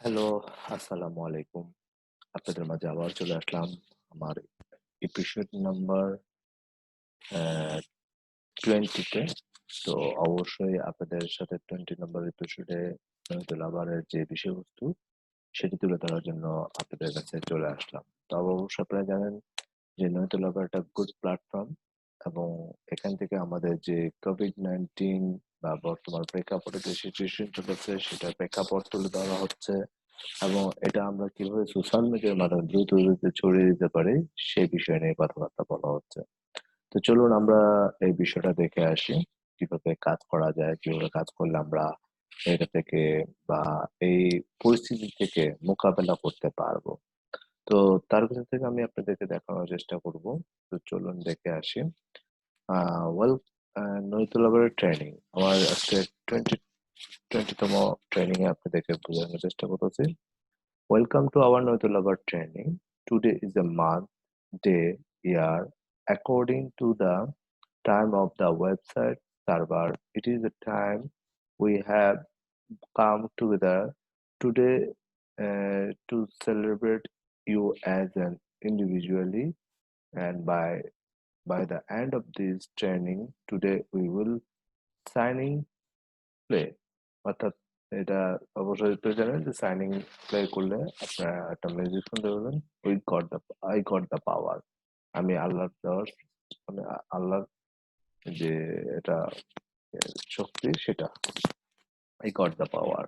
Hello, আসসালামু আলাইকুম। আপনাদের মাঝে আবার চলে আসলাম আমার এপিসোড নাম্বার আ 20 তে। তো অবশ্যই আপনাদের সাথে 20 নম্বর এপিসোডে Nouitulover এর যে বিষয়বস্তু সেটি তুলে ধরার জন্য আপনাদের কাছে চলে আসলাম। তো অবশ্যই আপনারা জানেন যে Nouitulover একটা গুড প্ল্যাটফর্ম এবং এখান থেকে আমাদের যে COVID-19 বা বর্তমান প্রেক্ষাপটে যে সিচুয়েশন চলতেছে সেটার প্রেক্ষাপট তুলে ধরা হচ্ছে এবং এটা আমরা কিভাবে সোশ্যাল মিডিয়ার মাধ্যমে দ্রুত ছড়িয়ে দিতে পারি সেই বিষয় নিয়ে কথাবার্তা বলা হচ্ছে। তো চলুন আমরা এই বিষয়টা দেখে আসি কিভাবে কাজ করা যায়, কিভাবে কাজ করলে আমরা এটা থেকে বা এই পরিস্থিতি থেকে মোকাবেলা করতে পারবো। তো তার ভিতর থেকে আমি আপনাদেরকে দেখানোর চেষ্টা করব। তো চলুন দেখে আসি। ওয়েল, নৈতুল ট্রেনিং আমার আজকে 20 20তম ট্রেনিং এ আপনাদেরকে বোঝানোর চেষ্টা করতেছি। Welcome to our Nouitulover training. Today is a month, day, year, according to the time of the website server. It is the time we have come together today to celebrate you as an individually, and by the end of this training today we will signing play অর্থাৎ এটা অবশ্যই তো জানেন যে signing play করলে আপনারা একটা music শুনতে পাবেন। We got the I got the power. আমি আল্লাহর দেওয়ার মানে আল্লাহর যে এটা শক্তি সেটা I got the power.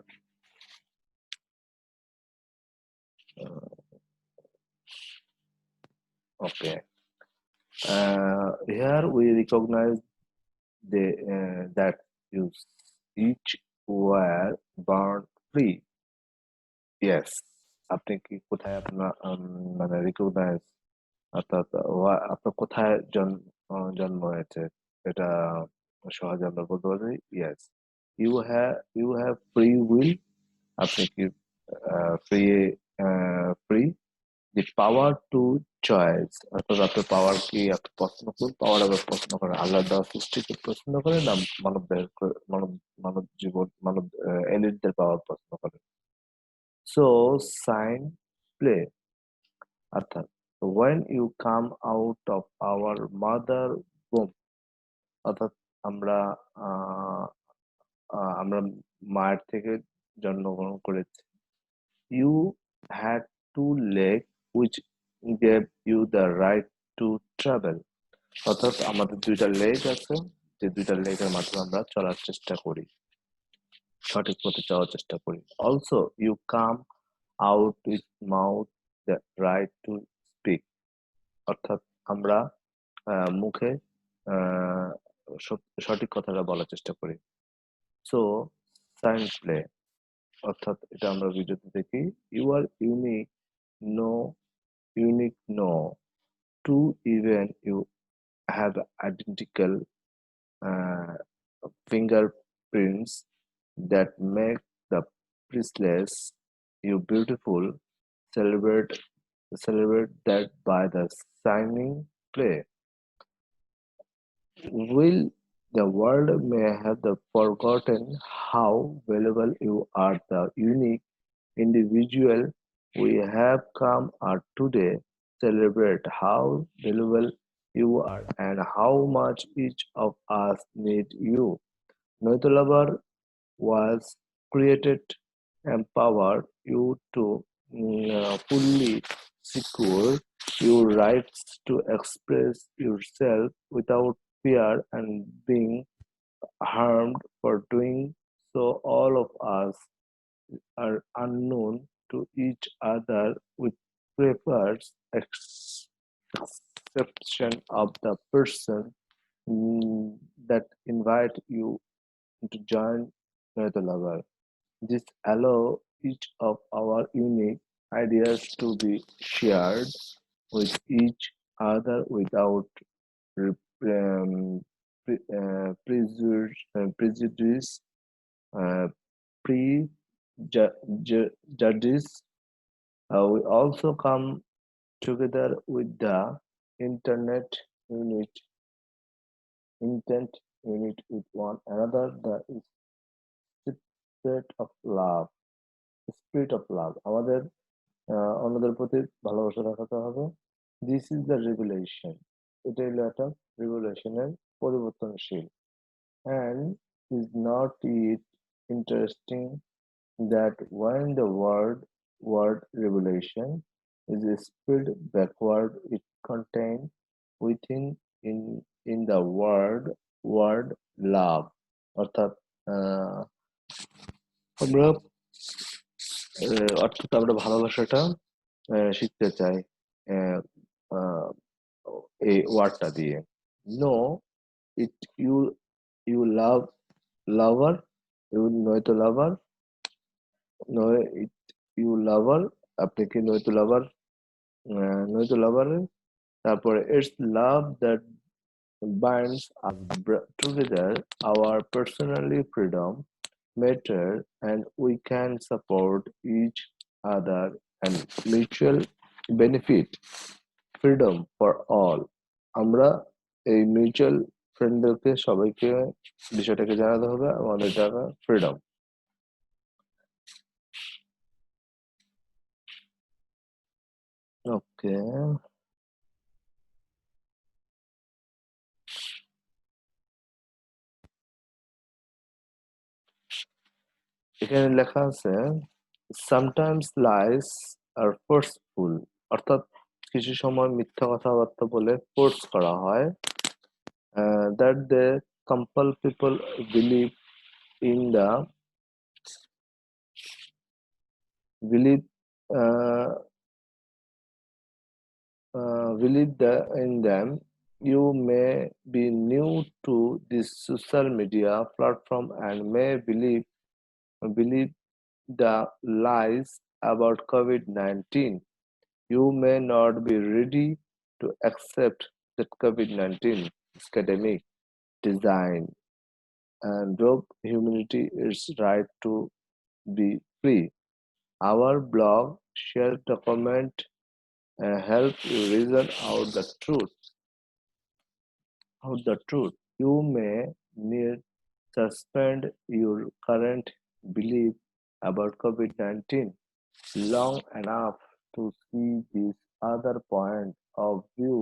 Okay, here we recognize that you each were born free. Yes, আপনি কি কোথায় আপনার মানে রিকগনাইজ অর্থাৎ আপনার কোথায় জন্ম হয়েছে এটা সহজে আমরা বলতে পারি। Yes, you have free will. আপনি কি free free the power to choice, অর্থাৎ আপনার পাওয়ার কি আপনি পছন্দ করেন, পাওয়ার আবার পছন্দ করেন আল্লাহ দেওয়া সৃষ্টিকে পছন্দ করেন না মানবদের মানব মানব জীবন মানব এলিটদের পাওয়ার পছন্দ করেন। সো সাইন প্লে অর্থাৎ when you come out of our mother womb, অর্থাৎ আমরা আহ, আমরা মায়ের থেকে জন্মগ্রহণ করেছি। You had two legs which gave you the right to travel, অর্থাৎ আমাদের দুইটা লেগ আছে, যে দুইটা লেগের মাধ্যমে আমরা চলার চেষ্টা করি, সঠিক পথে যাওয়ার চেষ্টা করি। Also you come out with mouth the right to speak, অর্থাৎ আমরা মুখে আহ, সঠিক কথাটা বলার চেষ্টা করি। সো সায়েন্স প্লে অর্থাৎ এটা আমরা ভিডিওতে দেখি। You are unique, no unique, no two even you have identical fingerprints that make the priceless you beautiful. Celebrate celebrate that by the signing play. Will the world may have the forgotten how valuable you are, the unique individual we have come are today. Celebrate how valuable you are and how much each of us need you. Nouitulover was created empower you to fully secure your rights to express yourself without fear and being harmed for doing so. All of us are unknown to each other with preferred exception of the person that invite you to join the lover. This allows each of our unique ideas to be shared with each other without prejudice, uh, prejudice. We also come together with the internet unit, intent unit with one another, the spirit of love. spirit of love, আমাদের অন্যদের প্রতি ভালোবাসা দেখাতে হবে। This is the regulation, এটা হলো একটা রেগুলেশনের পরিবর্তনশীল। And is not it interesting that when the word revelation is spelled backward, it contains within in in the word love, অর্থাৎ আহ, আমরা অর্থাৎ আমরা ভালোবাসাটা শিখতে চাই আহ, আহ, এই ওয়ার্ডটা দিয়ে। No it you you lover, you নয়তো লাভার, নয় ইট ইউ লাভার, আপনি কি নয়তো লাভার, নয়তো লাভার, তারপরে it's love that binds us together, our personally freedom matter, and we can support each other and mutual benefit, freedom for all. আমরা এই মিউচুয়াল ফ্রেন্ডদেরকে সবাইকে বিষয়টাকে জানাতে হবে, আমাদের জায়গা ফ্রিডম। ওকে, এখানে লেখা আছে সামটাইমস লাইস আর ফোর্সফুল, অর্থাৎ কিছু সময় মিথ্যা কথাবার্তা বলে ফোর্স করা হয়, that they compel people believe in the believe uh, in them. You may be new to this social media platform and may believe the lies about COVID-19. You may not be ready to accept that COVID-19 is academic, design, and rob humanity its right to be free. Our blog, share, document, help you reason out the truth. You may need suspend your current belief about COVID-19 long enough to see this other point of view.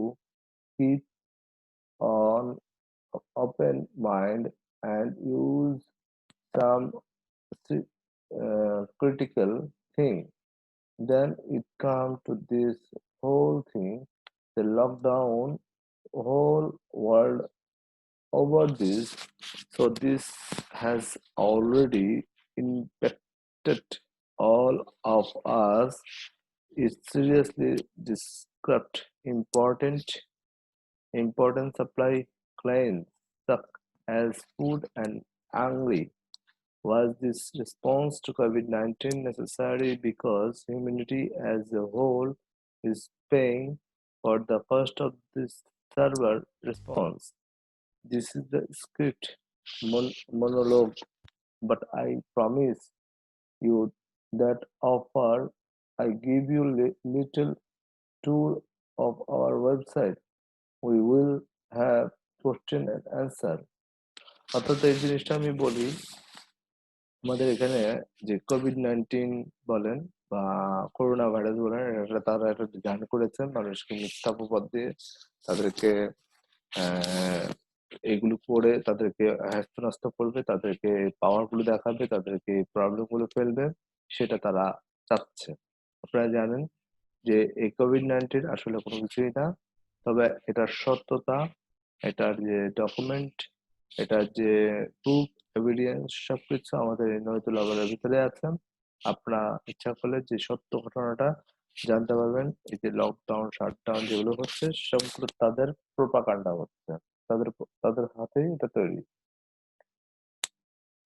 Keep on open mind and use some critical thing. Then it comes to this whole thing, the lockdown, whole world over this. So this has already impacted all of us. It seriously disrupt important supply chains such as food and agri. Was this response to COVID-19 necessary because humanity as a whole is paying for the cost of this server response? This is the script monologue, but I promise you that offer I give you little tour of our website. We will have question and answer. অর্থাৎ এই জিনিসটা আমি বলি, আমাদের এখানে যে COVID-19 বলেন বা করোনা ভাইরাস বলেন, এটা তারা একটা ডিজাইন করেছেন মানুষকে মিথ্যা অপবাদ দিয়ে, তাদেরকে এগুলো করে তাদেরকে হ্যাস্ত করবে, তাদেরকে পাওয়ার গুলো দেখাবে, তাদেরকে প্রবলেম গুলো ফেলবে, সেটা তারা চাচ্ছে। আপনারা জানেন যে এই কোভিড-19 আসলে কোনো কিছুই না, তবে এটার সত্যতা, এটার যে ডকুমেন্ট, এটার যে প্রুফ, এভিডেন্স সবকিছু আমাদের এই নৈতুলগরের ভিতরে আছে। আপনারা ইচ্ছা করলে যে সত্য ঘটনাটা জানতে পারবেন। এই যে লকডাউন, শাটডাউন যেগুলো হচ্ছে সবগুলো তাদের প্রোপাগান্ডা হচ্ছে, তাদের তাদের হাতেই এটা তৈরি।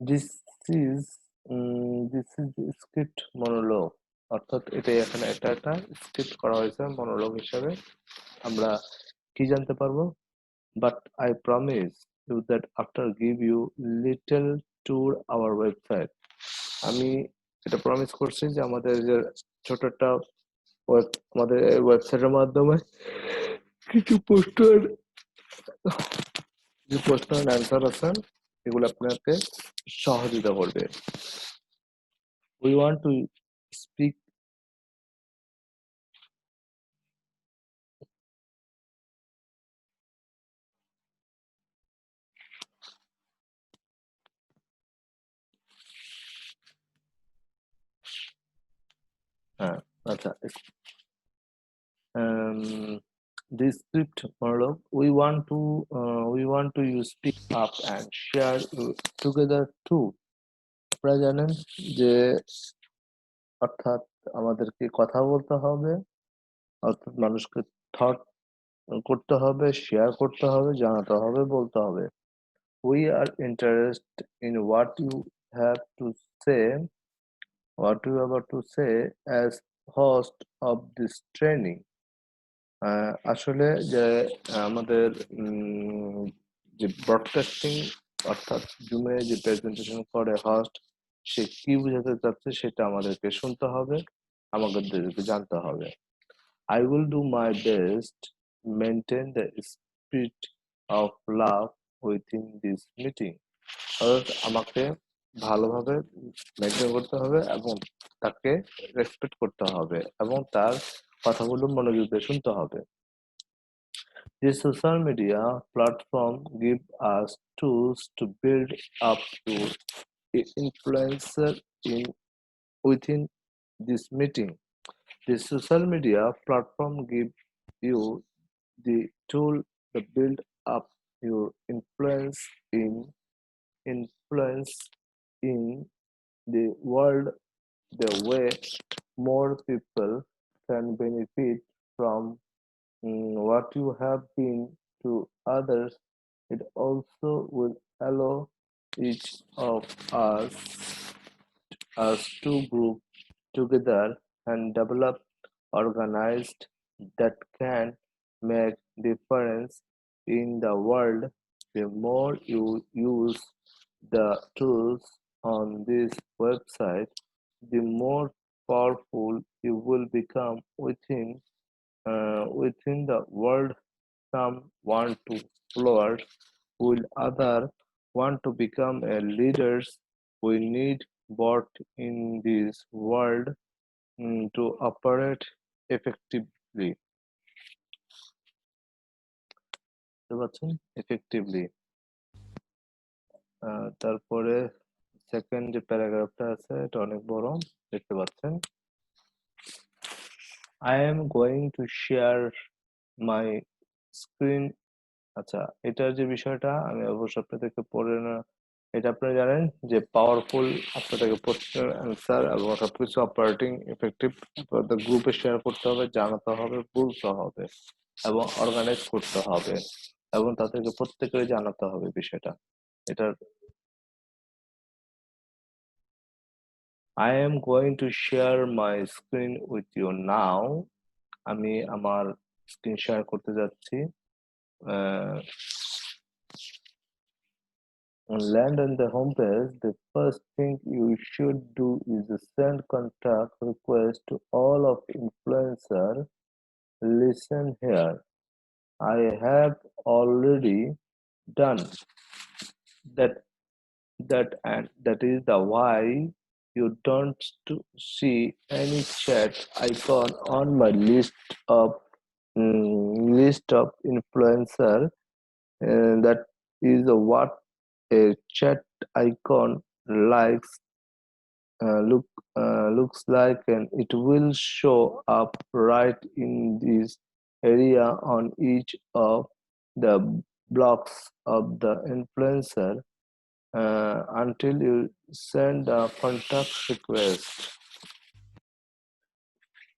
This is this is script monologue, অর্থাৎ এটাই এখানে এটা একটা স্ক্রিপ্ট করা হয়েছে মনোলগ হিসাবে। আমরা কি জানতে পারবো? But I promise you that after give you little tour our website, আমি এটা প্রমিস করছি যে আমাদের যে ছোট একটা আমাদের ওয়েবসাইটের মাধ্যমে কিছু প্রশ্ন অ্যান্সার আছে, এগুলো আপনাকে সহযোগিতা করবে। We want to speak আচ্ছা um, this script monologue we want to you speak up and share together too আপনারা জানেন যে অর্থাৎ আমাদেরকে কথা বলতে হবে অর্থাৎ মানুষকে থট করতে হবে শেয়ার করতে হবে জানাতে হবে বলতে হবে we are interested in what you have to say what you are about to say as host of this training আসলে যে আমাদের যে ব্রডকাস্টিং অর্থাৎ জুমে যে প্রেজেন্টেশন করে হোস্ট সে কি বোঝাতে চাচ্ছে সেটা আমাদেরকে শুনতে হবে আমাদেরকে জানতে হবে I will do my best maintain the spirit of love within this meeting অর্থাৎ আমাকে ভালোভাবে মেনটেন করতে হবে এবং তাকে রেসপেক্ট করতে হবে এবং তার কথাগুলো মনোযোগ দিয়ে শুনতে হবে This social media platform give us tools to build up to influencer in within this meeting. The social media platform give you the tool to build up your influence in the world the way more people can benefit from what you have been to others. It also will allow each of us to group together and develop organized that can make difference in the world. The more you use the tools on this website, the more powerful you will become within the world. Some want to flourish, while others want to become a leaders. We need both in this world to operate effectively. বুঝতে পারছেন? Effectively. তারপরে second যে প্যারাগ্রাফটা আছে এটা অনেক বড় দেখতে পাচ্ছেন I am going to share my screen আচ্ছা এটার যে বিষয়টা আমি অবশ্য আপনাদেরকে পড়ে না এটা আপনারা জানেন যে পাওয়ারফুল আপনাদেরকে প্রশ্নের অ্যান্সার এবং সবকিছু অপারেটিং এফেক্টিভ গ্রুপে শেয়ার করতে হবে জানাতে হবে বলতে হবে এবং অর্গানাইজ করতে হবে এবং তাদেরকে প্রত্যেকের জানাতে হবে বিষয়টা এটার I am going to share my screen with you now আমি আমার স্ক্রিন শেয়ার করতে যাচ্ছি on land on the homepage, the first thing you should do is send contact request to all of influencer. Listen here. I have already done that and that is the why you don't see any chat icon on my list of influencer that is what a chat icon likes looks like and it will show up right in this area on each of the blocks of the influencer until you send a contact request.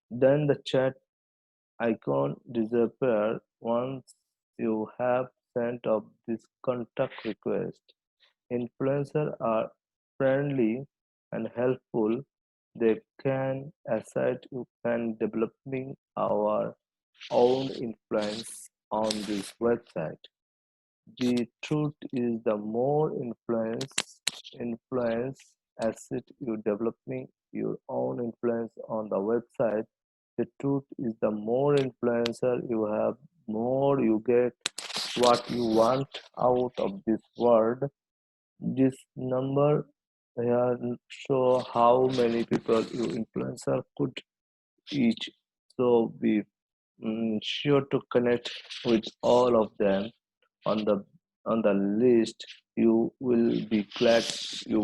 Then the chat icon disappears once you have sent up this contact request. Influencers are friendly and helpful. They can assist you in developing our own influence on this website. The truth is the more influence asset you developing your own influence on the website, the truth is the more influencer you have, more you get what you want out of this world. This number Here show how many people your influencer could each. So be sure to connect with all of them on the list. You will be glad you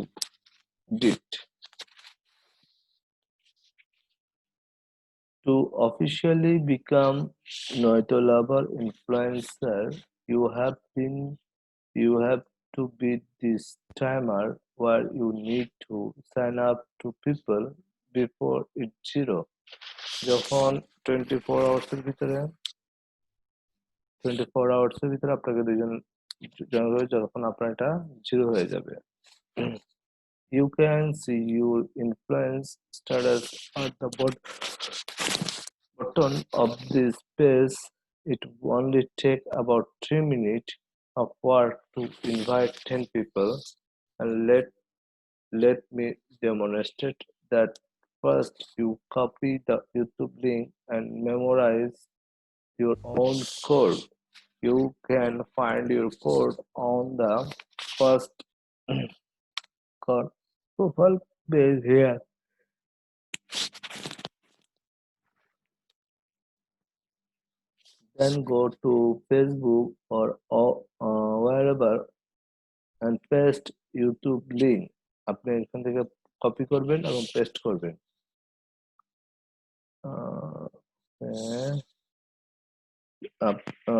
did. To officially become Nouitulover influencer, you have to beat this timer where you need to sign up to people before it's zero. যখন 24 আওয়ার্সের ভিতরে 24 আওয়ার্সের ভিতরে আপনাকে দুইজন join করবে যখন আপনার এটা zero হয়ে যাবে। You can see your influence status at the bottom of this page. It only take about 3 minutes of work to invite 10 people, and let me demonstrate that. First, you copy the YouTube link and memorize your own code. You can find your code on the first code profile page here. Then go to Facebook or wherever and paste YouTube link. আপনি এখান থেকে copy করবেন এবং paste করবেন।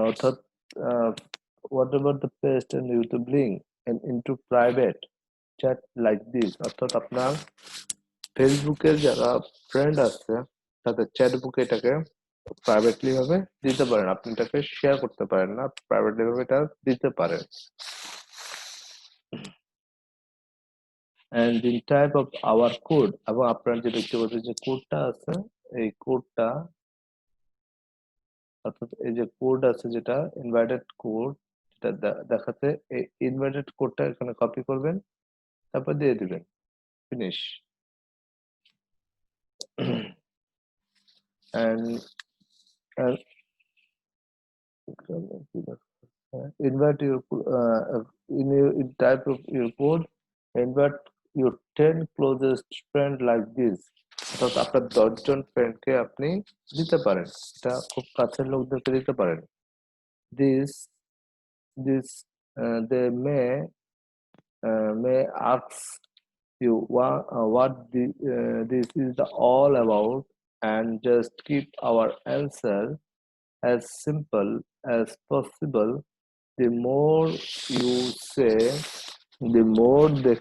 অর্থাৎ whatever the paste and YouTube link and into private chat like this, অর্থাৎ আপনার ফেসবুকের যারা ফ্রেন্ড আছে তাদের চ্যাট বুকে এটাকে প্রাইভেটলি ভাবে দিতে পারেন, আপনি এটাকে শেয়ার করতে পারেন না, প্রাইভেটলি ভাবে এটা দিতে পারেন। and in type of our code এবং আপনার যে ব্যক্তিগত যে কোডটা আছে এই কোডটা অর্থাৎ এই যে কোড আছে যেটা ইনভাইটেড কোড সেটা দেখাতে এই ইনভাইটেড কোডটা এখানে কপি করবেন, তারপর দিয়ে দিবেন, finish. and and invite your in type of your code, invite your 10 closest friend like this, অর্থাৎ আপনার 10 জন ফ্রেন্ডকে আপনি দিতে পারেন, এটা খুব কাছের লোকদেরকে দিতে পারেন। this this they may ask you what this is all about, and just keep our answer as simple as possible. The more you say, the more they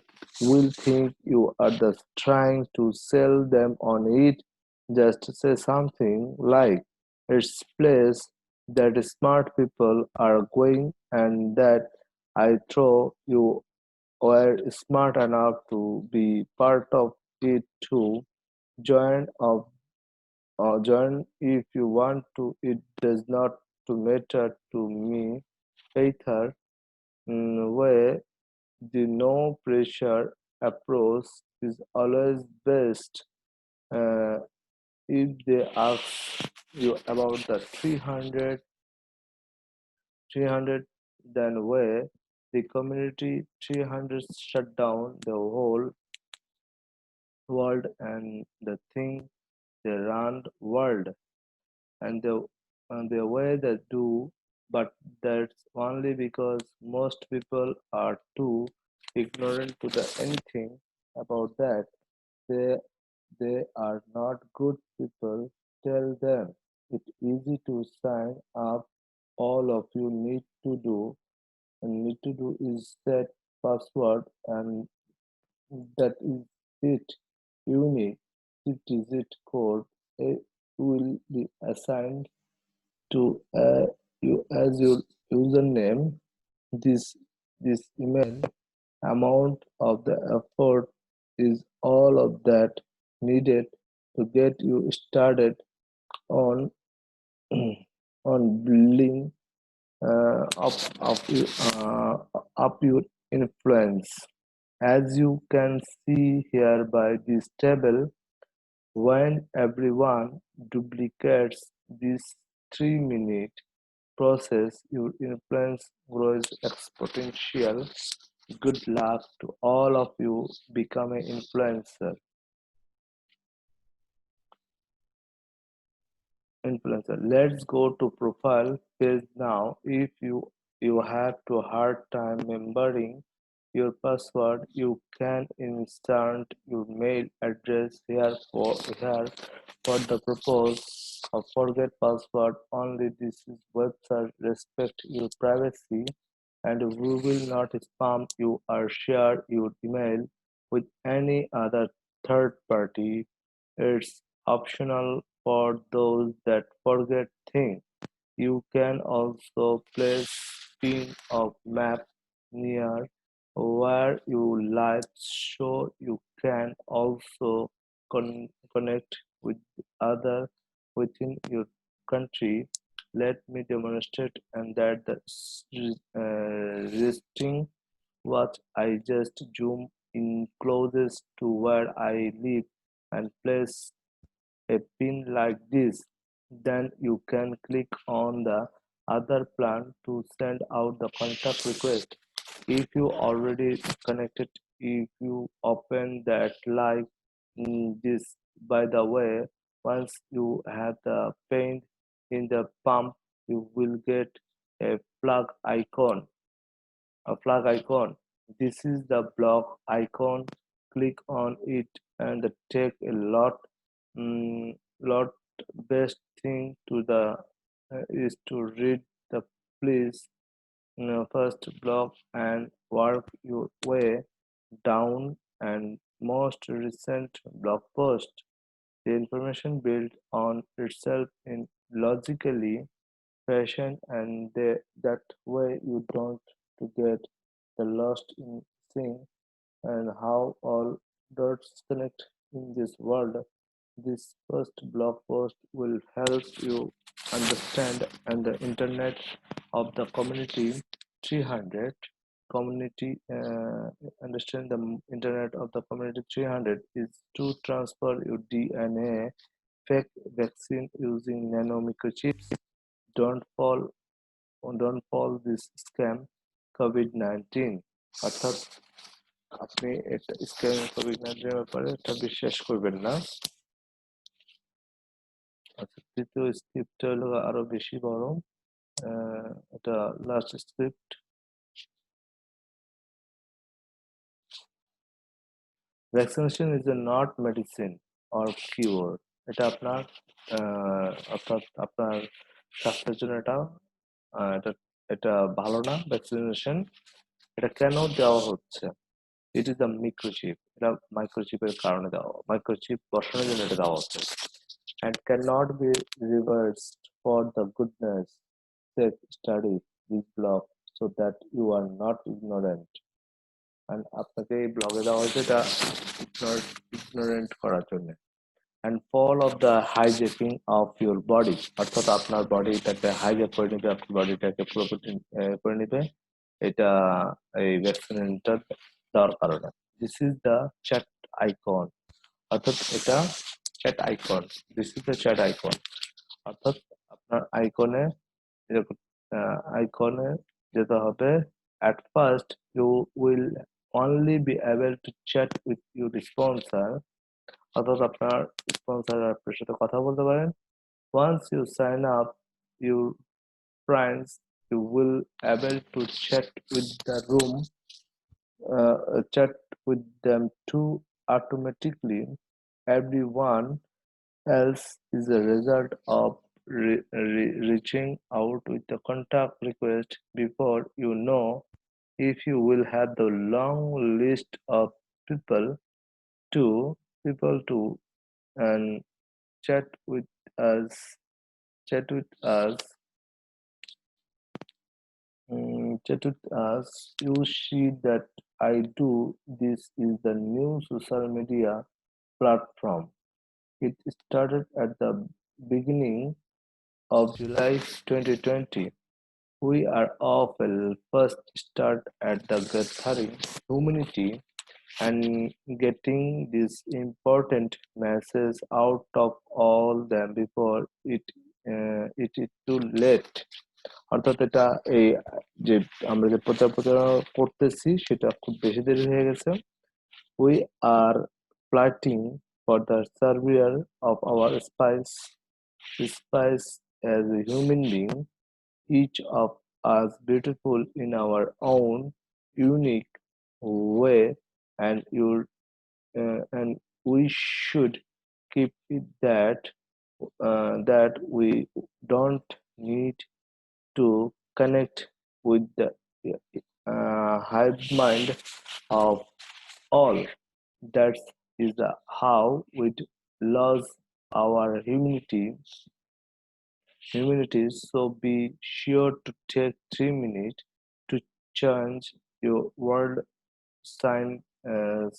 will think you are just trying to sell them on it. Just say something like, it's place that smart people are going and that I throw you were smart enough to be part of it too. Join of join if you want to. It does not to matter to me. Either way, the no pressure approach is always best. Uh, if they ask you about the 300, then way the community 300 shut down the whole world and the thing they run world and the way they do, but that's only because most people are too ignorant to the anything about that. They they are not good people. Tell them it's easy to sign up. All of you need to do is set password, and that is it. Unique digit code will be assigned to you as your username. This email amount of the effort is all of that needed to get you started on on building uh, up your influence. As you can see here by this table, when everyone duplicates this 3-minute process, your influence grows exponential. Good luck to all of you becoming influencer. Influencer. Let's go to profile page now. If you have to hard time remembering your password, you can insert your mail address here for the purpose of forget password only. This is website respect your privacy and we will not spam you or share your email with any other third party. It's optional for those that forget things. You can also place pin of map near where you live so you can also connect with other within your country. Let me demonstrate and that the resting what I just zoom in closest to where I live and place a pin like this, then you can click on the other plan to send out the contact request. If you already connected, if you open that like this, by the way, once you have the paint in the pump, you will get a flag icon. This is the block icon. Click on it and take a lot best thing to the is to read the please first block and work your way down and most recent blog post. The information built on itself in logically fashion and that way you don't to get the lost in seeing and how all dots connect in this world. This first blog post will help you understand and the internet of the community 300 community understand the internet of the community 300 is to transfer your DNA fake vaccine using nano microchips. Don't fall don't fall this scam COVID-19 অর্থাৎ আপনি এটা scam COVID-19 ব্যাপারে এটা বিশ্বাস করবেন না। আচ্ছা, তৃতীয় স্ক্রিপ্টটা হলো আরো বেশি বড়। এটা last script. Vaccination is a not medicine or cure. এটা আপনার অর্থাৎ আপনার স্বাস্থ্যের জন্য এটা এটা ভালো না ভ্যাকসিনেশন। এটা কেন দেওয়া হচ্ছে? It is the microchip. এটা মাইক্রোচিপের কারণে দেওয়া মাইক্রোচিপ বসানোর জন্য এটা দেওয়া হচ্ছে and cannot be reversed for the goodness sake study this blog so that you are not ignorant and আপনাকে এই ব্লগে দেওয়া হয়েছে এটা ignorant করার জন্য and fall of the hijacking of your body অর্থাৎ আপনার বডিটাকে হাইজ্যাক করে নিবে আপনার বডিটাকে পুরোপুরি করে নিবে এটা এই ভ্যাকসিনটা দেওয়ার কারণে this is the chat icon অর্থাৎ এটা chat icon this is the chat icon অর্থাৎ আপনার আইকনে যেতে হবে at first you will only be able to chat with your sponsor অর্থাৎ আপনার স্পন্সর আপনার সাথে কথা বলতে পারেন once you sign up your friends you will able to chat with them too automatically everyone else is a result of reaching out with the contact request before you know if you will have the long list of people to and chat with us chat with us chat with us you see that I do this is the new social media platform. It started at the beginning of July 2020. We are off a first start at the gathering humanity and getting this important message out of all them before it is too late. অর্থাৎ এটা এই যে আমরা যে প্রচার করতেছি সেটা খুব বেশি দেরি হয়ে গেছে। We are plotting for the survival of our spice as a human being, each of us beautiful in our own unique way, and and we should keep it that we don't need to connect with the hive mind of all. That is how we lose our humanity. So be sure to take 3 minutes to change your world sign as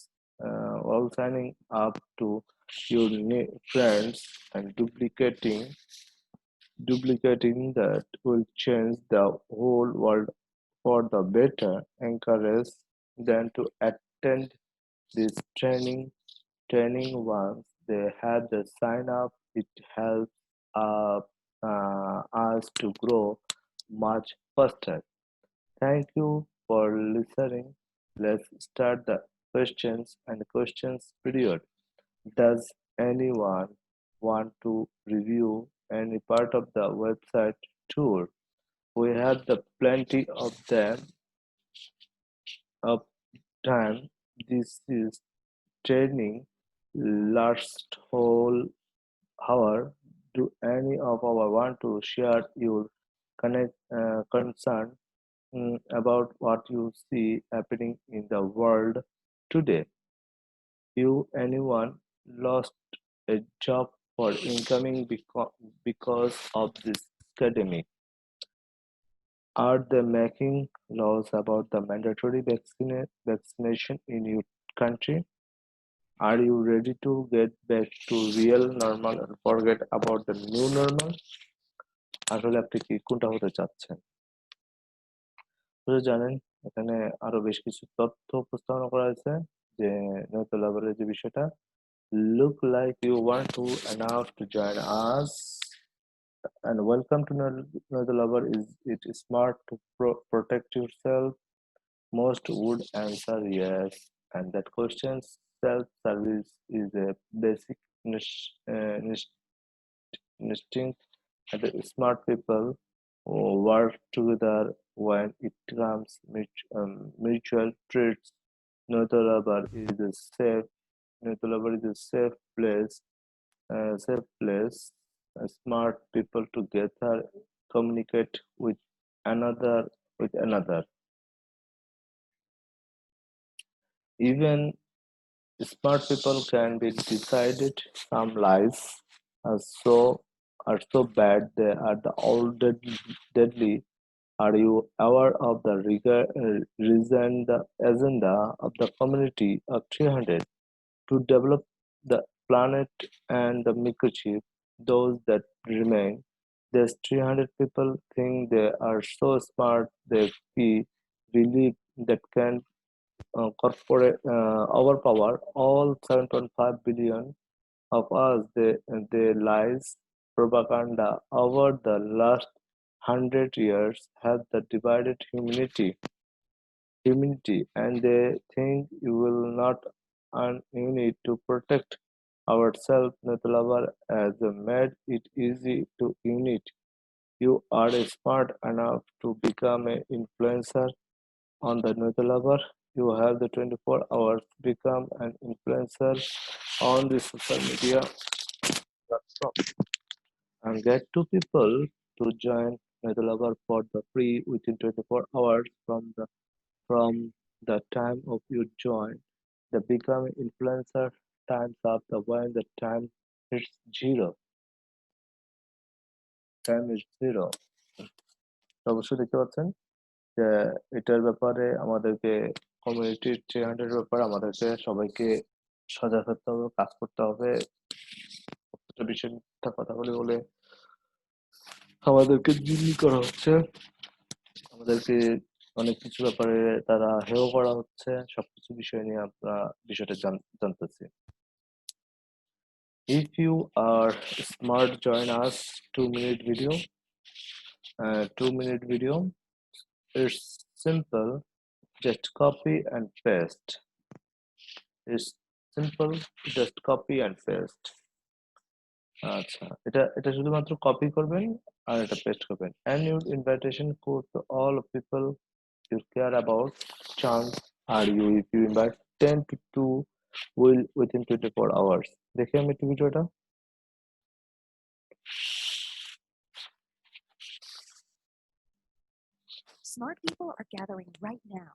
while signing up to your friends and duplicating that will change the whole world for the better. Encourage them to attend this training once they have the sign up. It helps us to grow much faster. Thank you for listening. Let's start the questions period. Does anyone want to review any part of the website tour? We have the plenty of them of time. This is training last whole hour. Do any of our want to share your concern about what you see happening in the world today? You anyone lost a job for incoming because of this academic? Are they making laws about the mandatory vaccination in your country? Are you ready to get back to real normal and forget about the new normal? আসলে আপনি কি কোনটা হতে চাচ্ছেন? আপনারা জানেন এখানে আরো বেশ কিছু তথ্য উপস্থাপন করা হয়েছে যে নৌতলাবারের যে বিষয়টা look like you want to enough to join us and welcome to Nouitulover. Is it smart to protect yourself? Most would answer yes, and that question self-service is a basic instinct, and the smart people work together when it comes mutual traits. Nouitulover is a safe. Nouitulover is a safe place. Smart people together communicate another with another. Even smart people can be decided. Some lies are so bad they are the all deadly. Are you aware of the reason the agenda of the community of 300 to develop the planet and the microchip? Those that remain, there's 300 people think they are so smart they believe that can corporate overpower all 7.5 billion of us. They lies propaganda over the last 100 years have the divided humanity, and they think you will not and you need to protect ourselves. Natalavar has made it easy to unite. You are smart enough to become an influencer on the Nouitulover. You have the 24 hours become an influencer on the social media platform and get two people to join Nouitulover for the free within 24 hours from the time of your join. The become influencer times up the when the time hits zero. Time is zero. অবশ্যই দেখতে পাচ্ছেন যে এটার ব্যাপারে আমাদেরকে কমিউনিটির 300 ব্যাপারে আমাদেরকে সবাইকে সজাগ থাকতে হবে, কাজ করতে হবে। প্রত্যেকটা বিষয় মিথ্যা কথা বলে আমাদেরকে জিম্মি করা হচ্ছে, আমাদেরকে অনেক কিছু ব্যাপারে তারা হেয় করা হচ্ছে। সবকিছু বিষয় নিয়ে আমরা বিষয়টা জানতেছি। If you are smart, join us 2 minute video. 2-minute video. It's simple, just copy and paste. It's simple, just copy and paste. আচ্ছা, এটা শুধুমাত্র কপি করবেন আর এটা পেস্ট করবেন, and your invitation code to all people you care about. Chance are you if you invite 10 to 2 will within 24 hours. দেখি আমি একটু ভিডিওটা। Smart people are gathering right now.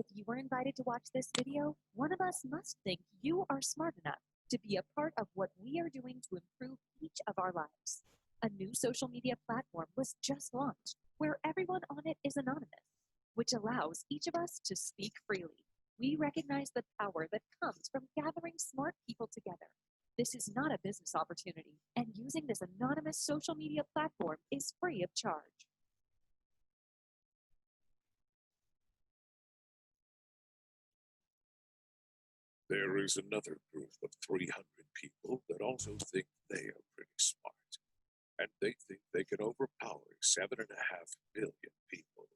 If you were invited to watch this video, one of us must think you are smart enough to be a part of what we are doing to improve each of our lives. A new social media platform was just launched where everyone on it is anonymous, which allows each of us to speak freely. We recognize the power that comes from gathering smart people together. This is not a business opportunity, and using this anonymous social media platform is free of charge. There is another group of 300 people that also think they are pretty smart, and they think they can overpower 7.5 billion people.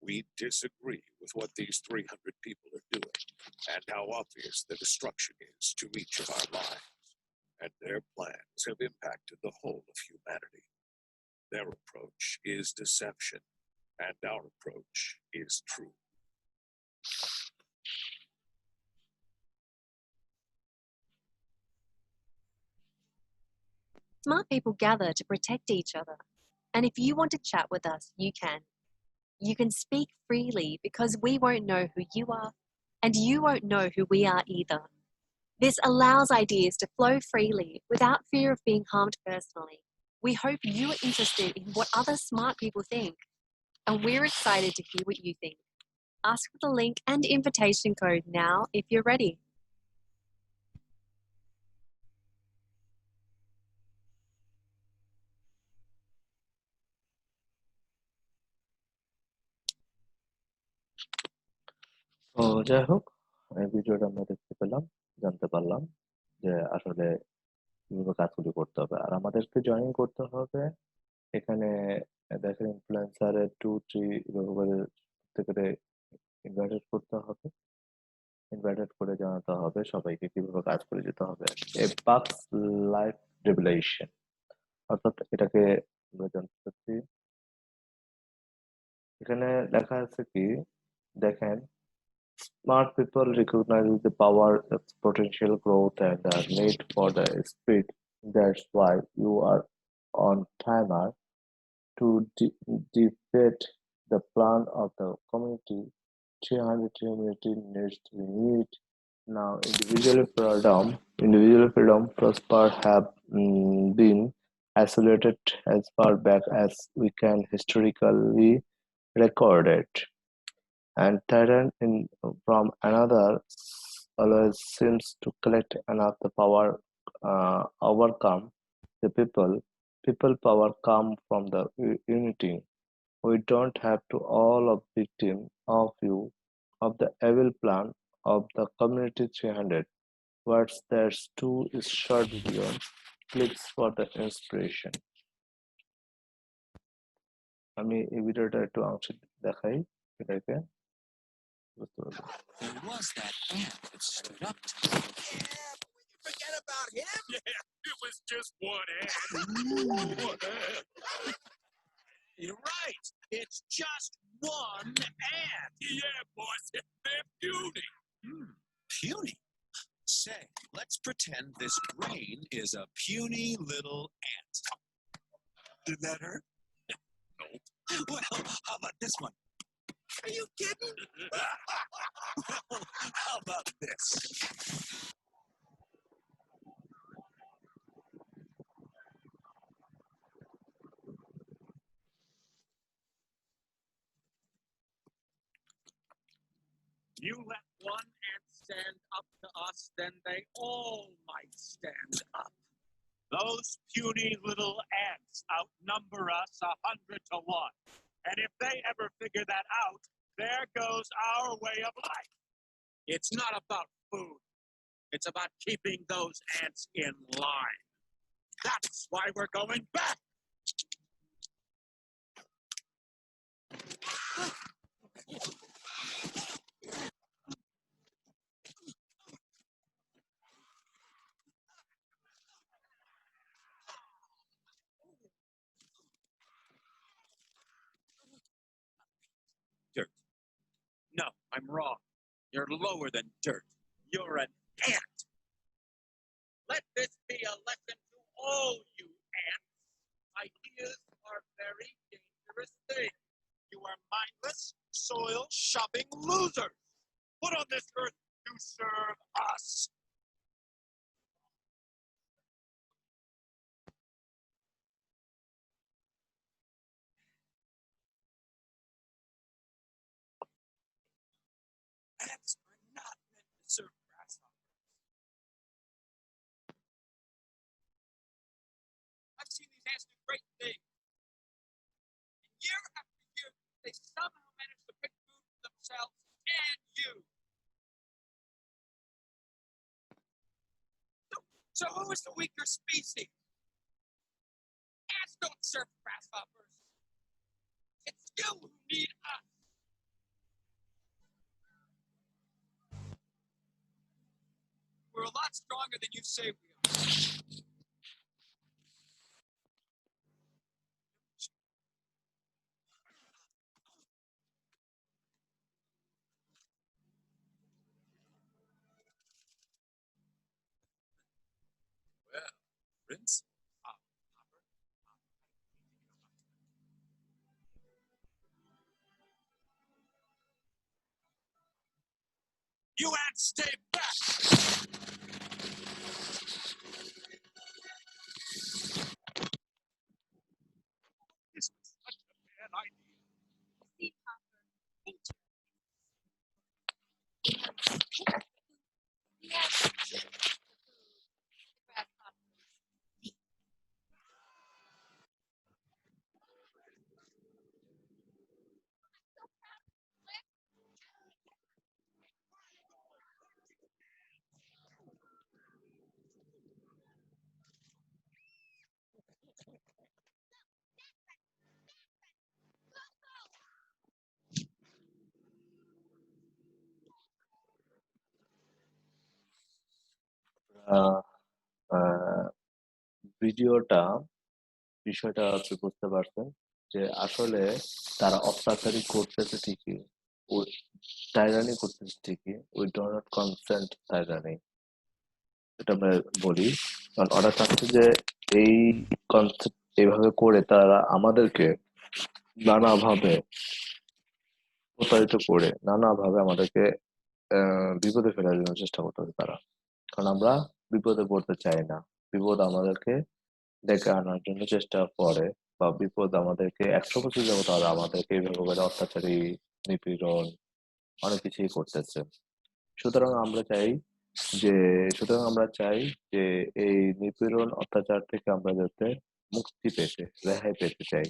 We disagree with what these 300 people are doing and how obvious the destruction is to each of our lives, and their plans have impacted the whole of humanity. Their approach is deception, and our approach is truth. Smart people gather to protect each other. And if you want to chat with us, you can. You can speak freely because we won't know who you are, and you won't know who we are either. This allows ideas to flow freely without fear of being harmed personally. We hope you are interested in what other smart people think, and we're excited to hear what you think. Ask for the link and invitation code now if you're ready. তো যাই হোক, এই ভিডিওটা আমরা দেখতে পেলাম, জানতে পারলাম যে আসলে কিভাবে কাজগুলি করতে হবে। আর আমাদেরকে জয়েন করতে হবে এখানে। দেখেন ইনফ্লুয়েন্সারের 2-3 এভাবে করে ইনভাইটেড করতে হবে। ইনভাইটেড করে জানাতে হবে সবাইকে কিভাবে কাজ করে যেতে হবে। এ বাক্স লাইফ রেভেলেশন, অর্থাৎ এটাকে আমরা জানতে পারছি। এখানে লেখা আছে কি দেখেন, smart people recognize the power, its potential growth, and the need for the speed. That's why you are on timer to defeat the plan of the community. 300 community needs to be neat. Now, individual freedom prosper have been isolated as far back as we can historically record it. And Titan from another always seems to collect enough the power overcome the people. People power come from the unity. We don't have to all of victim of you of the evil plan of the community 300. What's there's two is short video. Clicks for the inspiration. আমি এই ভিডিওটা একটু অংশ দেখাই এটাকে। There was that ant that stood up to me. Yeah, but we can forget about him. Yeah, it was just one ant. One ant. You're right. It's just one ant. Yeah, boss, they're puny. Puny? Say, let's pretend this brain is a puny little ant. Did that hurt? No. Well, how about this one? Are you kidding? How about this? You let one ant stand up to us, then they all might stand up. Those puny little ants outnumber us 100 to 1. And if they ever figure that out, there goes our way of life. It's not about food. It's about keeping those ants in line. That's why we're going back. You're lower than dirt. You're an ant. Let this be a lesson to all you ants. Ideas are very dangerous things. You are mindless, soil shopping losers. Put on this earth to serve us. Ants are not meant to serve grasshoppers. I've seen these ants do great things. And year after year, they somehow manage to pick food for themselves and you. So who is the weaker species? Ants don't serve grasshoppers. It's you who need us. We're a lot stronger than you say we are. Well, Prince, you ants stay back. This was such a bad idea. See, Papa, nature. We have the grasshoppers. আহ, আহ, ভিডিওটা বিষয়টা আপনি বুঝতে পারছেন যে আসলে তারা অত্যাচারী করতেছে ঠিকই, টাইরানি করতেছে ঠিকই, উই ডো নট কনসেন্ট টাইরানি, এটা আমরা বলি। কারণ ওরা চাচ্ছে যে এই কনসেপ্ট এইভাবে করে তারা আমাদেরকে নানাভাবে প্রতারিত করে নানাভাবে আমাদেরকে বিপদে ফেলার জন্য চেষ্টা করতেছে তারা। কারণ আমরা বিপদে পড়তে চাই না, বিপদ আমাদেরকে ডেকে আনার জন্য চেষ্টা করে, বা বিপদ আমাদেরকে 100 বছর যাবত তারা আমাদেরকে এইভাবে করে অত্যাচারী, নিপীড়ন অনেক কিছুই করতেছে। সুতরাং আমরা চাই যে সুতরাং আমরা চাই যে এই নিপীড়ন অত্যাচার থেকে আমরা যাতে মুক্তি পেতে, রেহাই পেতে চাই।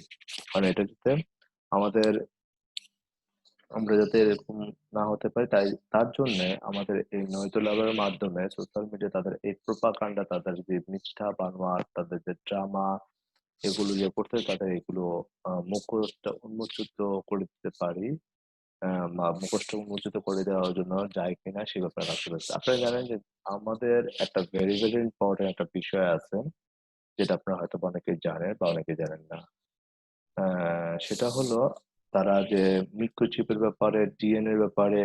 কারণ এটা যাতে আমাদের আমরা যাতে এরকম না হতে পারি, তাই তার জন্য আমাদের এই নৈতলাভের মাধ্যমে সোশ্যাল মিডিয়া তাদের এই প্রোপাগান্ডা, তাদের যে মিথ্যা বানোয়াট, তাদের যে ড্রামা, এগুলো যে করতে তাদের এগুলো মুখোশটা উন্মোচিত করে দিতে পারি, বা মুখোশটা উন্মোচিত করে দেওয়ার জন্য যায় কিনা সে ব্যাপারে কাজ করেছে। আপনারা জানেন যে আমাদের একটা ভেরি ভেরি ইম্পর্টেন্ট একটা বিষয় আছে, যেটা আপনারা হয়তো অনেকে জানেন বা অনেকে জানেন না। সেটা হলো তারা যে মিক্রোচিপের ব্যাপারে, ডিএনএ এর ব্যাপারে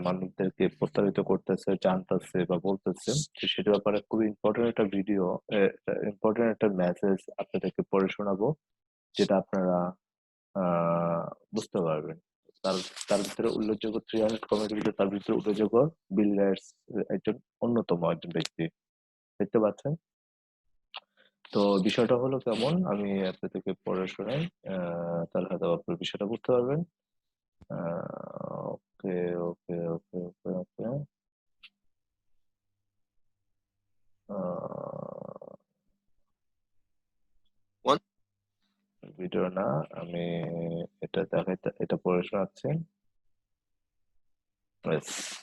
মানুষদেরকে প্রতারিত করতেছে, জানতেছে বা বলতেছে। তো সেটার ব্যাপারে খুবই ইম্পর্টেন্ট একটা ভিডিও, ইম্পর্টেন্ট একটা মেসেজ আপনাদেরকে পড়ে শোনাবো, যেটা আপনারা আহ বুঝতে পারবেন। তার তার ভিতরে উল্লেখযোগ্য 300 কমেন্টের ভিতরে তার ভিতরে উল্লেখযোগ্য বিল গেটস একজন অন্যতম একজন ব্যক্তি, দেখতে পাচ্ছেন। তো বিষয়টা হলো কেমন, আমি আপনাদেরকে পড়ে শোনাই, তাহলে হয়তো আপনার বিষয়টা বুঝতে পারবেন। ওকে ওকে ওকে ওকে ওকে। ভিডিও না, আমি এটা দেখাইতে, এটা পড়ে শোনাচ্ছি। Yes.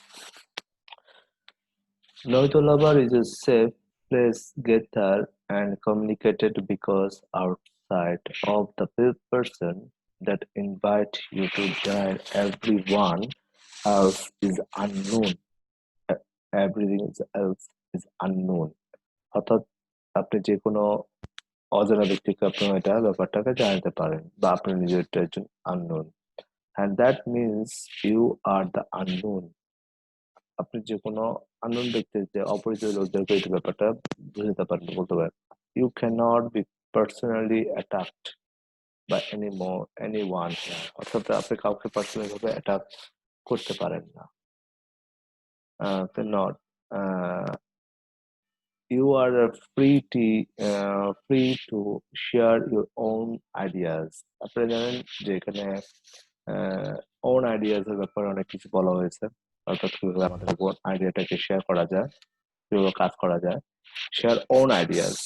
Nouitulover is a safe place gather and communicated because outside of the person that invite you to join, everyone else is unknown. Everything else is unknown. অর্থাৎ আপনি যে কোনো অজানা ব্যক্তিকে আপনি এটা ব্যাপারটাকে জানাতে পারেন, বা আপনি নিজেরটা একজন unknown, and that means you are the unknown. আপনি যে কোনো আননোন ব্যক্তির যে অপরিচিত লোকদেরকে এই ব্যাপারটা বুঝতে পারেন, বলতে পারেন। You can not be personally attacked by any one here, অর্থাৎ আপনি কাউকে পার্সোনালি ভাবে অ্যাটাক করতে পারেন না। Not you are free to share your own ideas. আপনারা জানেন যে এখানে own ideas এর ব্যাপারে অনেক কিছু বলা হয়েছে, অর্থাৎ কিভাবে আমাদের own আইডিয়াটাকে শেয়ার করা যায়, কিভাবে কাজ করা যায়। শেয়ার own ideas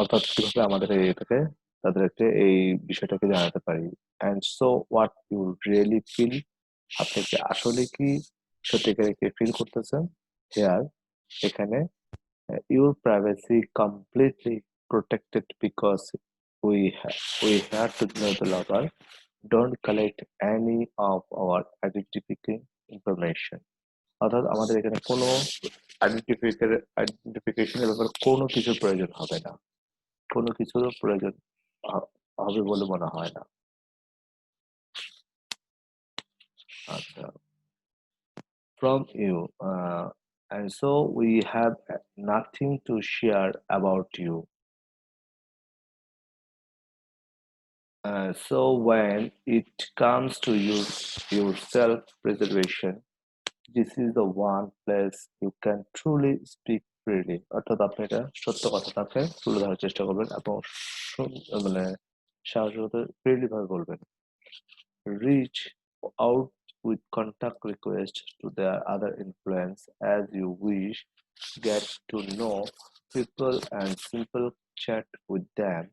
অর্থাৎ কিভাবে আমাদের এটাকে তাদেরকে এই বিষয়টাকে জানাতে পারি। and so what you really feel, আপনি কি আসলে কি সত্যিকারে কি ফিল করতেছেন হেয়ার, এখানে your privacy completely protected because we have to know the lover don't collect any of our identifying information, অর্থাৎ আমাদের এখানে কোনো আইডেন্টিফিকেশনের ব্যাপারে কোনো কিছুর প্রয়োজন হবে না, কোনো কিছুর প্রয়োজন হবে বলে মনে হয় না। আচ্ছা, from you and so we have nothing to share about you. So when it comes to your self-preservation, this is the one place you can truly speak freely. অর্থাৎ আপনি এটা সত্য কথাটাকে তুলে ধরার চেষ্টা করবেন এবং মানে সাহসিকতা ফ্রিলি ভাবে বলবেন। Reach out with contact requests to their other influence as you wish. Get to know people and simple chat with them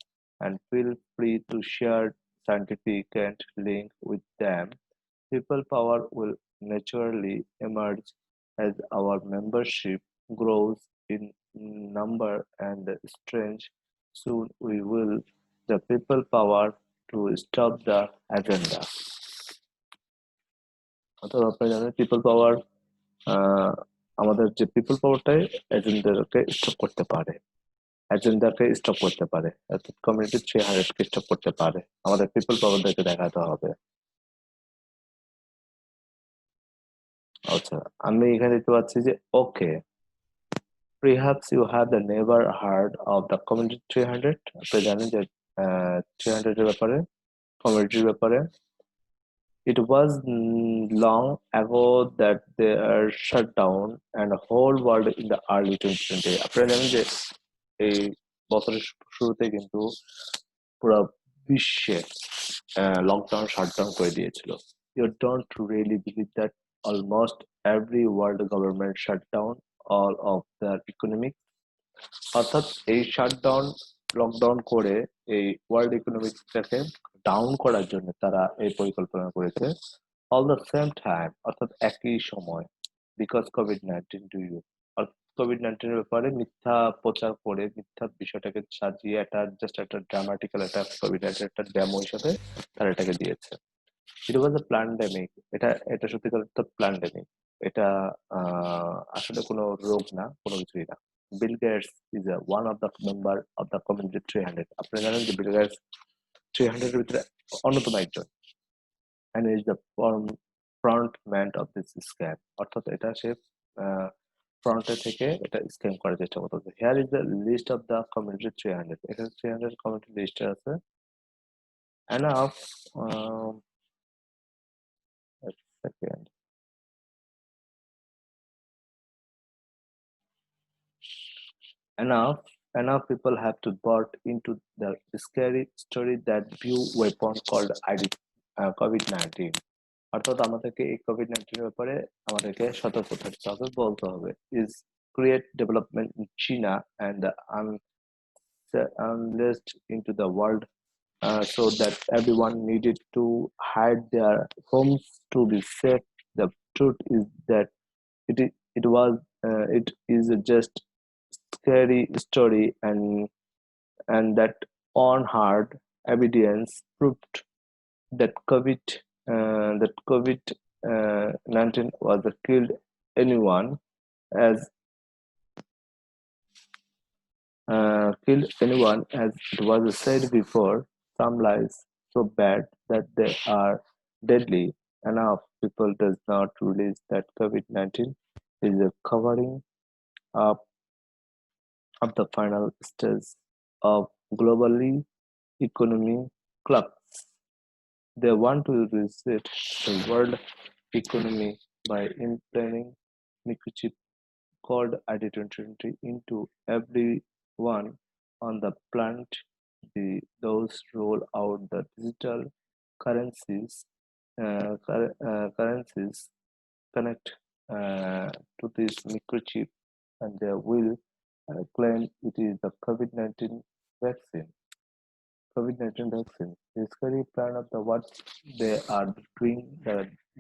and feel free to share scientific and link with them. People power will naturally emerge as our membership grows in number and strength. Soon we will the people power to stop the agenda. অর্থাৎ আপনি জানেন people পাওয়ার আমাদের যে people পাওয়ারটাই এজেন্ডাকে stop করতে পারে, এজেন্ডাকে stop করতে পারে, অর্থাৎ কমিউনিটি 300 কে স্টপ করতে পারে। আমাদের পিপল পাওয়ারদেরকে দেখাতে হবে। আচ্ছা, আমি এখানে দেখতে পাচ্ছি যে ওকে, perhaps you have the never heard of the community 300. আপনি জানেন যে 300 এর ব্যাপারে, কমিউনিটির ব্যাপারে। It was long ago that they are shut down and the whole world in the early 2020. আপনারা জানেন যে এই বছরের শুরুতে কিন্তু পুরো বিশ্বে লকডাউন শাটডাউন করে দিয়েছিল। You don't really believe that almost every world government shut down all of their economic, অর্থাৎ এই শাটডাউন লকডাউন করে এই ওয়ার্ল্ড ইকোনমিক্সটাকে ডাউন করার জন্য তারা এই পরিকল্পনা করেছে। অল দ্য সেম টাইম, অর্থাৎ একই সময়, because COVID-19 to you, COVID-19 এর ব্যাপারে মিথ্যা প্রচার করে মিথ্যা বিষয়টাকে সাজিয়ে একটা জাস্ট একটা ড্রামাটিক্যাল একটা কোভিড-19 একটা ডেমো হিসাবে তারা এটাকে দিয়েছে। ইট ওয়াজ আ প্যান্ডেমিক, এটা সত্যিকার অর্থে প্যান্ডেমিক, এটা আসলে কোনো রোগ না, কোনো কিছুই না। Bill Gates is one of the member of the community 300। আপনি জানেন যে বিল গেটস 300 এর ভিতরে অন্যতম একজন, and is the front man of this scam, অর্থাৎ এটা সে ফ্রন্টে থেকে এটা স্ক্যাম করার চেষ্টা করতেছে। Here is the list of the community 300, এখানে 300 কমিউনিটি লিস্ট আছে। Enough second. Enough people have to bought into the scary story that view weapon called COVID-19. অর্থাৎ আমাদেরকে এই COVID-19 এর ব্যাপারে আমাদেরকে সতর্ক থাকতে হবে, বলতে হবে। Is create development in China and unleashed into the world so that everyone needed to hide their homes to be safe. The truth is that it is just scary story, and that on hard evidence proved that COVID-19 was killed anyone as as it was said before. Some lies so bad that they are deadly. Enough people does not release that COVID-19 is a covering up of the final stage of globally economy collapse. They want to reset the world economy by implementing microchip called identity into everyone on the planet. Those roll out the digital currencies, currencies connect to this microchip, and they will claim it is the COVID-19 vaccine. COVID-19 vaccine. The scary plan of the what they are doing.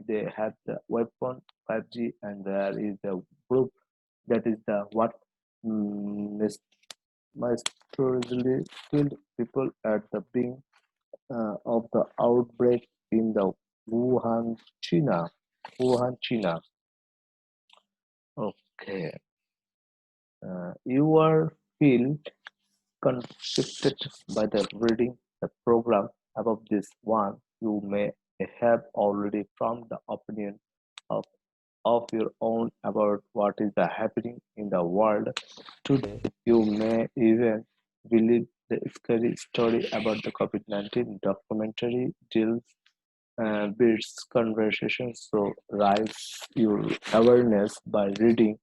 They have the weapon 5G, and there is the group that is the what mysteriously killed people at the beginning of the outbreak in the Wuhan, China. Wuhan, China. Okay. You are feel conflicted by the reading the program above this one. You may have already formed the opinion of your own about what is the happening in the world today. You may even believe the scary story about the COVID-19 documentary deals builds conversations. So rise your awareness by reading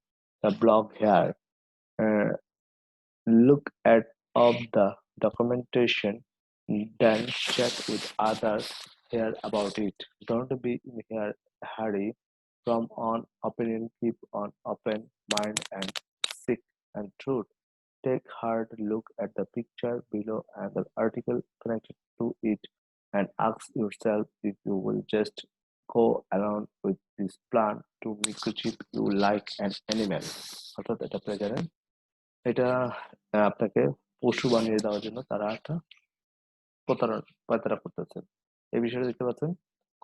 the blog here. Uh, Look at of the documentation, then chat with others here about it. Don't be in here hurry from on opinion, keep on open mind and seek and truth. Take hard look at the picture below and the article connected to it and ask yourself if you will just go along with this plan to microchip you like an animal. অর্থাৎ এটা আপনারা জানেন এটা আপনাকে পশু বানিয়ে দেওয়ার জন্য তারা একটা প্রতারণা করতেছে। এই বিষয়টা দেখতে পাচ্ছেন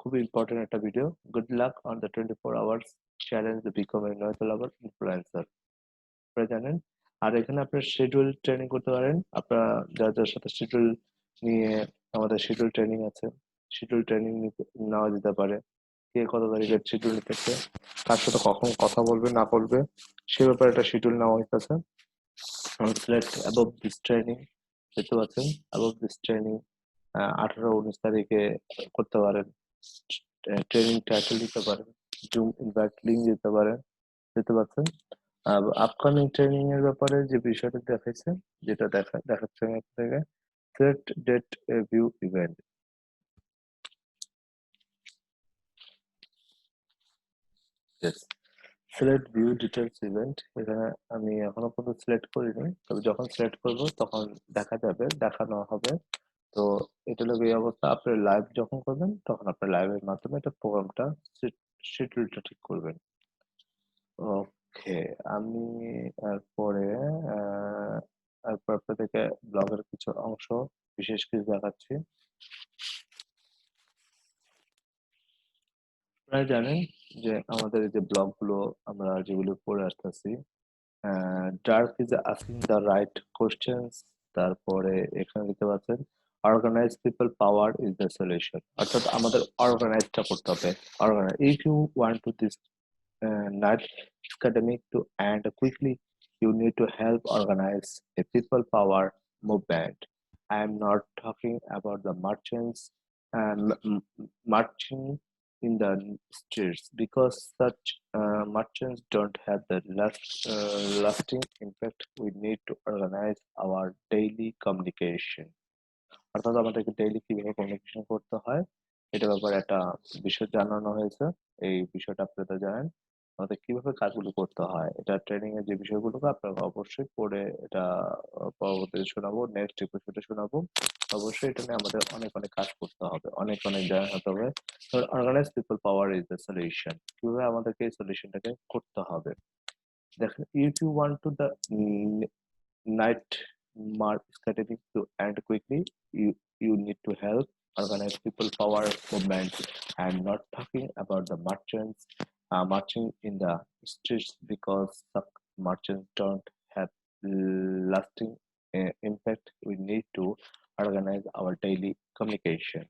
খুবই ইম্পর্টেন্ট একটা video. Good luck on the 24 hours challenge to become a নয়তলাভার ইনফ্লুয়েন্সার। আপনারা জানেন। আর এখানে আপনার শিডিউল ট্রেনিং করতে পারেন। আপনারা যার সাথে শিডিউল নিয়ে আমাদের শিডিউল ট্রেনিং আছে, শিডিউল ট্রেনিং নেওয়া যেতে পারে। কে কত তারিখের শিডিউল নিতেছে, কার সাথে কখন কথা বলবে না বলবে সে ব্যাপারে একটা শিডিউল নেওয়া হইতেছে। select above this training দেখতে পাচ্ছেন above this training 18-19 তারিখে করতে পারেন। ট্রেনিং টাইটেল দিতে পারেন, জুম ইনভাইট লিংক দিতে পারেন। দেখতে পাচ্ছেন আপকামিং ট্রেনিং এর ব্যাপারে যে বিষয়টা দেখাইছে, যেটা দেখাচ্ছে আপনাকে select date view event। yes, select view details event. এখানে আমি এখনো পর্যন্ত সিলেক্ট করিনি, তবে যখন সিলেক্ট করব তখন দেখা যাবে, দেখানো হবে। তো এটা হলো এই অবস্থা। আপনি লাইভ যখন করবেন তখন আপনার লাইভের মাধ্যমে এটা প্রোগ্রামটা শিডিউলটা ঠিক করবেন। ওকে, আমি এরপরে এরপর আপনাদেরকে ব্লগের কিছু অংশ বিশেষ কিছু দেখাচ্ছি। আপনারা জানেন যে আমাদের এই যে ব্লগগুলো আমরা যেগুলো পড়ে আসতেছি, dark is asking the right questions. তারপরে এখানে দেখতে পাচ্ছেন organise people power is the solution, অর্থাৎ আমাদের অর্গানাইজটা করতে হবে। Organise if you want to this not academic to end quickly, you need to help organize a people power movement. I am not talking about the merchants marching in the streets, because such merchants don't have the lasting impact. We need to organize our daily communication. অর্থাৎ আমাদেরকে daily কিভাবে communication করতে হয় এটার ব্যাপারে একটা বিষয় জানানো হয়েছে। এই বিষয়টা আপনারা জানেন আমাদের কিভাবে কাজগুলো করতে হয়। এটা ট্রেনিং এর যে বিষয়গুলো আপনারা অবশ্যই পড়ে এটা পরবর্তীতে শোনাবো, নেক্সট এপিসোডে শোনাবো। অবশ্যই এটা নিয়ে আমাদের অনেক অনেক কাজ করতে হবে, অনেক অনেক জানাতে হবে। Organise people power is the solution. কিভাবে আমাদেরকে এই সলিউশনটাকে করতে হবে দেখেন। If you want to the night mark strategy to end quickly, you need to help organize people power movement. I'm not talking about the merchants marching in the streets, because the merchants don't have lasting impact. We need to organize our daily communication.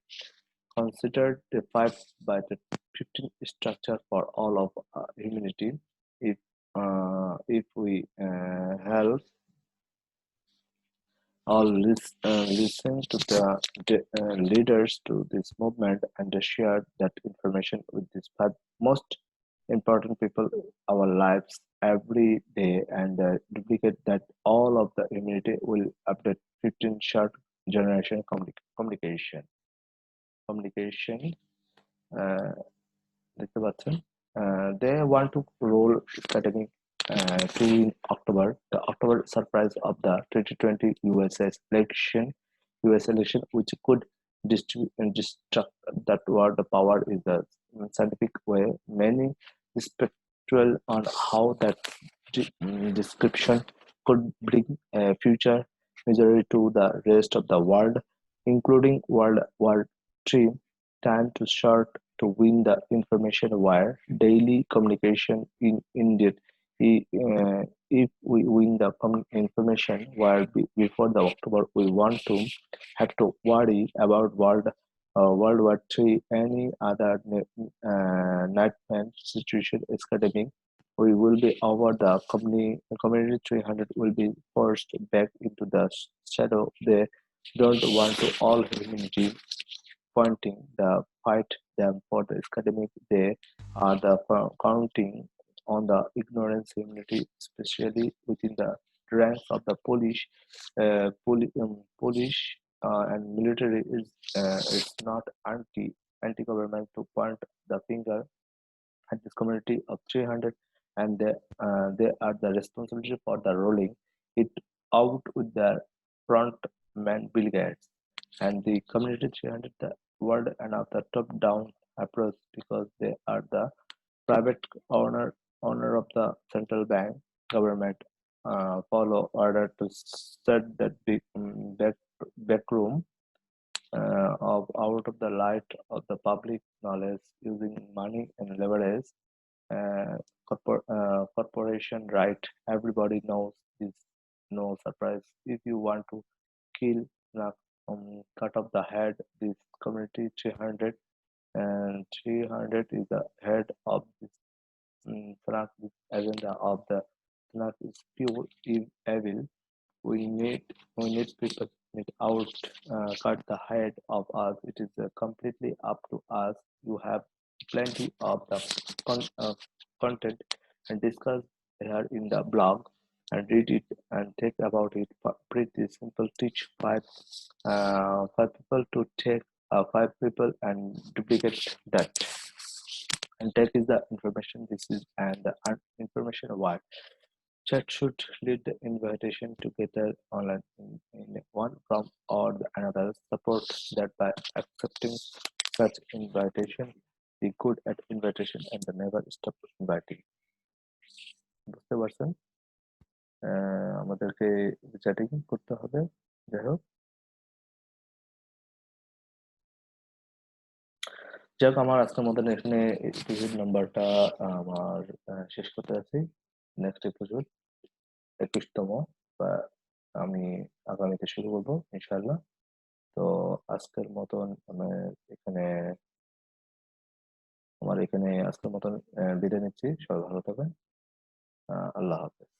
Consider the 5 by the 15 structure for all of humanity. If if we help all listen to the leaders to this movement and share that information with these five most important people our lives every day and duplicate that all of the humanity will update 15 short generation communication uh, দেখতে পাচ্ছেন they want to roll academic to in October, the October surprise of the 2020 US election, which could destruct that war. The power is the scientific way. Many spectral on how that description could bring a future misery to the rest of the world, including World War III. Time to short to win the information wire. Daily communication in India. If we win the information wire before the October, we want to have to worry about World War III, any other nightmare situation escalating. We will be over the community 300 will be forced back into the shadow. They don't want to all humanity pointing the fight them for the academic. They are the counting on the ignorance immunity, especially within the ranks of the Polish and military is not anti-government to point the finger at this community of 300, and they are the responsibility for the rolling it out with their front man Bill Gates and the community 300 the world and of the top down approach because they are the private owner of the central bank government follow order to set that big back room of out of the light of the public knowledge using money and leverage corporation right. Everybody knows this. No surprise. If you want to kill, cut off the head. This community 300 and 300 is the head of this Tanakh. This agenda of the Tanakh is pure evil. We need people need out cut the head of us. It is completely up to us. You have plenty of the content and discuss here in the blog and read it and think about it. Pretty simple. Teach five people to take five people and duplicate that. And that is the information. This is and the information why. Chat should lead the invitation to gather online in one form or another. Support that by accepting such invitation. Be good at invitation and never stop inviting. বুঝতে পারছেন আমাদেরকে chatting করতে হবে যাই হোক যাক আমার আজকের মতন এখানে এপিসোড নাম্বারটা আমার শেষ করতে আছি নেক্সট এপিসোড 21তম বা আমি আগামীতে শুরু করবো ইনশাআল্লাহ তো আজকের মতন আমার এখানে আজকের মতন বিদায় নিচ্ছি সবাই ভালো থাকবেন আল্লাহ হাফেজ